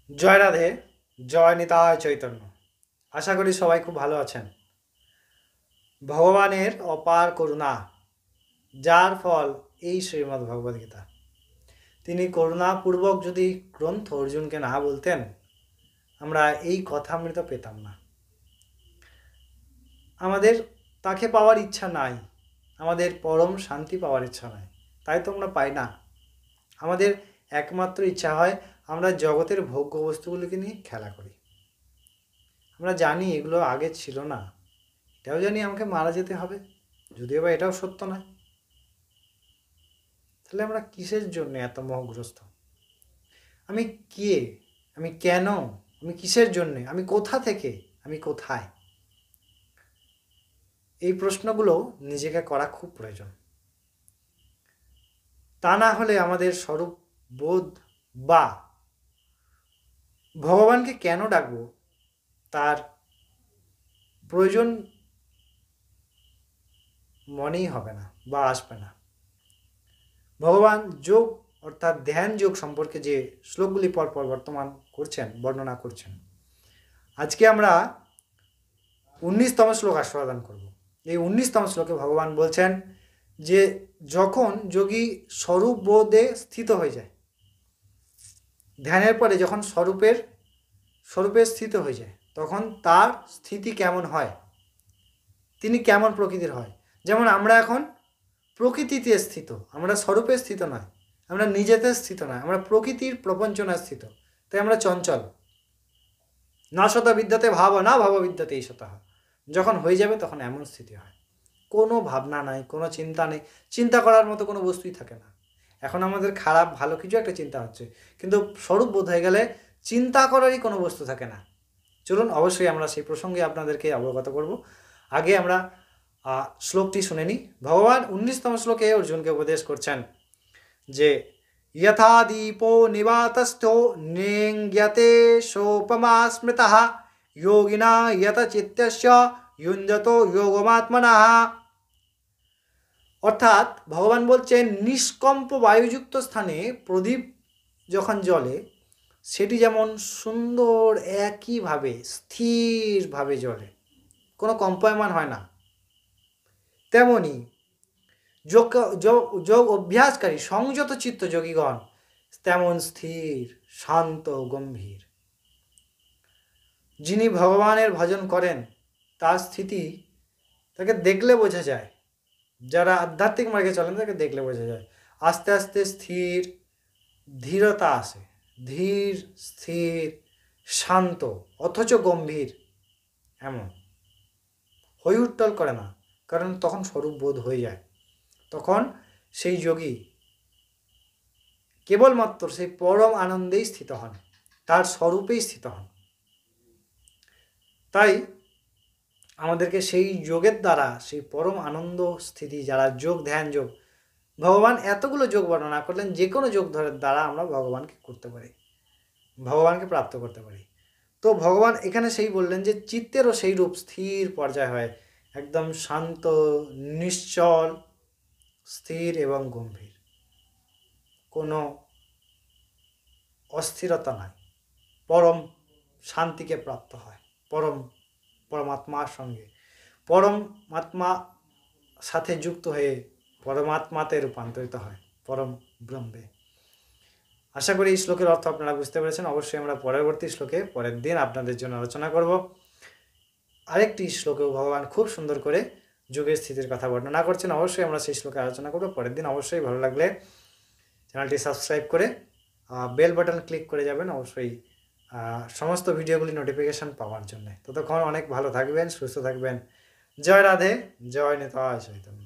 জয় রাধে, জয় নিতাই চৈতন্য। আশা করি সবাই খুব ভালো আছেন। ভগবানের অপার করুণা, যার ফল এই শ্রীমদ্ ভগবদ্গীতা। তিনি করুণাপূর্বক যদি গ্রন্থ অর্জুনকে না বলতেন, আমরা এই কথামৃত পেতাম না। আমাদের তাকে পাওয়ার ইচ্ছা নাই, আমাদের পরম শান্তি পাওয়ার ইচ্ছা নাই, তাই তো আমরা পাই না। আমাদের একমাত্র ইচ্ছা হয় আমরা জগতের ভোগ্য বস্তুগুলিকে নিয়ে খেলা করি। আমরা জানি এগুলো আগে ছিল না, এটাও জানি আমাকে মারা যেতে হবে, যদিও বা এটাও সত্য নয়। তাহলে আমরা কিসের জন্য এত মোহগ্রস্ত? আমি কে? আমি কেন? আমি কিসের জন্যে? আমি কোথা থেকে? আমি কোথায়? এই প্রশ্নগুলো নিজেকে করা খুব প্রয়োজন। তা না হলে আমাদের স্বরূপ বোধ বা ভগবানকে কেন ডাকবো তার প্রয়োজন মনেই হবে না বা আসবে না। ভগবান যোগ অর্থাৎ ধ্যান যোগ সম্পর্কে যে শ্লোকগুলি পরপর বর্ণনা করছেন, আজকে আমরা 19তম শ্লোক আস্বাদন করব। এই 19তম শ্লোকে ভগবান বলছেন যে যখন যোগী স্বরূপ বোধে স্থিত হয়ে যায়, ধ্যানের পরে যখন স্বরূপে স্থিত হয়ে যায়, তখন তার স্থিতি কেমন হয়, তিনি কেমন প্রকৃতির হয়। যেমন আমরা এখন প্রকৃতিতে স্থিত, আমরা স্বরূপে স্থিত নয়, আমরা নিজেতে স্থিত নয়, আমরা প্রকৃতির প্রপঞ্চনায় স্থিত, তাই আমরা চঞ্চল। না শত বিদ্যাতে ভাব না ভাব বিদ্যাতে ঈশতঃ। যখন হয়ে যাবে তখন এমন স্থিতি হয়, কোনো ভাবনা নাই, কোনো চিন্তা নেই, চিন্তা করার মতো কোনো বস্তুই থাকে না। এখন আমাদের খারাপ ভালো কিছু একটা চিন্তা হচ্ছে, কিন্তু স্বরূপ বোধ হয়ে গেলে চিন্তা করারই কোনো বস্তু থাকে না। চলুন অবশ্যই আমরা সেই প্রসঙ্গে আপনাদেরকে অবগত করব। আগে আমরা শ্লোকটি শুনে নিই। ভগবান 19তম শ্লোকে অর্জুনকে উপদেশ করছেন যে यथा दीपो निवातस्थो नेङ्ग्यते सोपमा स्मृतः योगिना यतचित्तस्य युञ्जतो योगमात्मनः। অর্থাৎ ভগবান বলছেন নিষ্কম্প বায়ুযুক্ত স্থানে প্রদীপ যখন জ্বলে, সেটি যেমন সুন্দর একইভাবে স্থিরভাবে জ্বলে, কোনো কম্পায়মান হয় না, তেমনি যোগ অভ্যাসকারী সংযত চিত্ত যোগীগণ তেমন স্থির, শান্ত, গম্ভীর। যিনি ভগবানের ভজন করেন তার স্থিতি তাকে দেখলে বোঝা যায়, যারা আধ্যাত্মিক মার্গে চলেন তাকে দেখলে বোঝা যায়। আস্তে আস্তে স্থির, ধীরতা আসে, ধীর স্থির শান্ত অথচ গম্ভীর, এমন হই উত্তল করে না, কারণ তখন স্বরূপ বোধ হয়ে যায়। তখন সেই যোগী কেবলমাত্র সেই পরম আনন্দেই স্থিত হন, তার স্বরূপেই স্থিত হন। তাই আমাদেরকে সেই যোগের দ্বারা সেই পরম আনন্দ স্থিতি, যারা যোগ ধ্যান যোগ, ভগবান এতগুলো যোগ বর্ণনা করলেন, যে কোনো যোগ দ্বারা আমরা ভগবানকে করতে পারি, ভগবানকে প্রাপ্ত করতে পারি। তো ভগবান এখানে সেই বললেন যে চিত্তেরও সেই রূপ স্থির পর্যায় হয়, একদম শান্ত, নিশ্চল, স্থির এবং গম্ভীর, কোনো অস্থিরতা নাই, পরম শান্তিকে প্রাপ্ত হয়, পরমাত্মার সঙ্গে, পরমাত্মা সাথে যুক্ত হয়ে পরমাত্মাতে রূপান্তরিত হয়, পরম ব্রহ্মে। আশা করি এই শ্লোকের অর্থ আপনারা বুঝতে পেরেছেন। অবশ্যই আমরা পরবর্তী শ্লোকে পরের দিন আপনাদের জন্য আলোচনা করব। আরেকটি শ্লোকেও ভগবান খুব সুন্দর করে যোগের স্থিতির কথা বর্ণনা করছেন, অবশ্যই আমরা সেই শ্লোকে আলোচনা করব পরের দিন। অবশ্যই ভালো লাগলে চ্যানেলটি সাবস্ক্রাইব করে বেল বাটন ক্লিক করে যাবেন, অবশ্যই সমস্ত ভিডিওগুলি নোটিফিকেশান পাওয়ার জন্য। ততক্ষণ অনেক ভালো থাকবেন, সুস্থ থাকবেন। জয় রাধে, জয় নিতাই চৈতন্য।